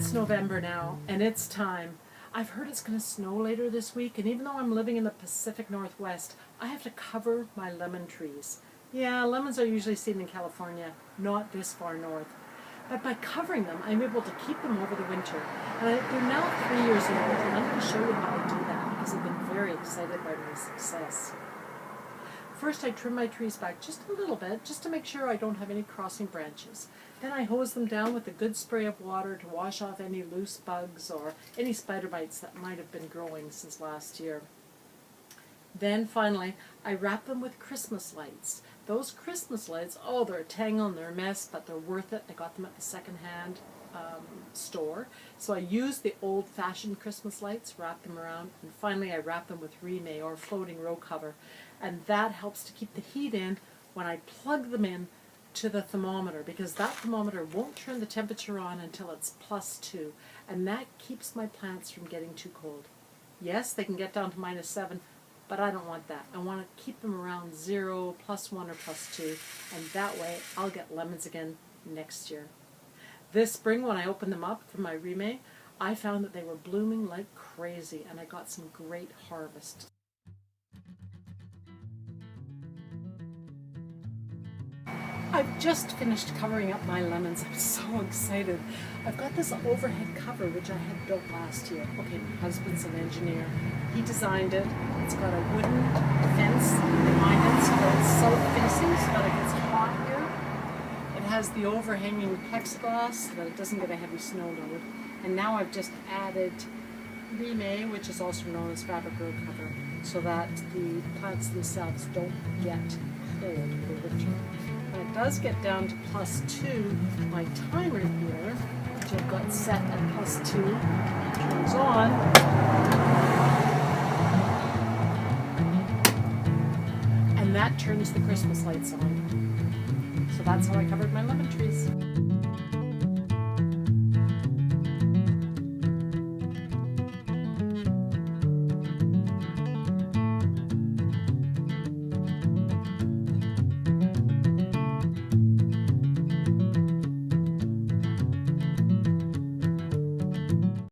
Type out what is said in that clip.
It's November now, and it's time. I've heard it's going to snow later this week, and even though I'm living in the Pacific Northwest, I have to cover my lemon trees. Yeah, lemons are usually seen in California, not this far north. But by covering them, I'm able to keep them over the winter. And they're now 3 years old, and I'm going to show you how I do that because I've been very excited by my success. First, I trim my trees back just a little bit, just to make sure I don't have any crossing branches. Then I hose them down with a good spray of water to wash off any loose bugs or any spider bites that might have been growing since last year. Then finally, I wrap them with Christmas lights. Those Christmas lights, oh, they're a tangle and they're a mess, but they're worth it. I got them at the secondhand store. So I use the old-fashioned Christmas lights, wrap them around, and finally I wrap them with rime or floating row cover. And that helps to keep the heat in when I plug them in to the thermometer, because that thermometer won't turn the temperature on until it's +2, and that keeps my plants from getting too cold. Yes, they can get down to -7, but I don't want that. I want to keep them around 0, +1 or +2, and that way I'll get lemons again next year. This spring, when I opened them up from my rime, I found that they were blooming like crazy, and I got some great harvest. I've just finished covering up my lemons. I'm so excited. I've got this overhead cover which I had built last year. Okay, my husband's an engineer. He designed it. It's got a wooden fence behind it so that it's south-facing so that it gets hot here. It has the overhanging plexiglass so that it doesn't get a heavy snow load. And now I've just added rime, which is also known as fabric row cover, so that the plants themselves don't get cold over winter. When it does get down to +2, my timer here, which I've got set at +2, turns on. And that turns the Christmas lights on. So that's how I covered my lemon trees.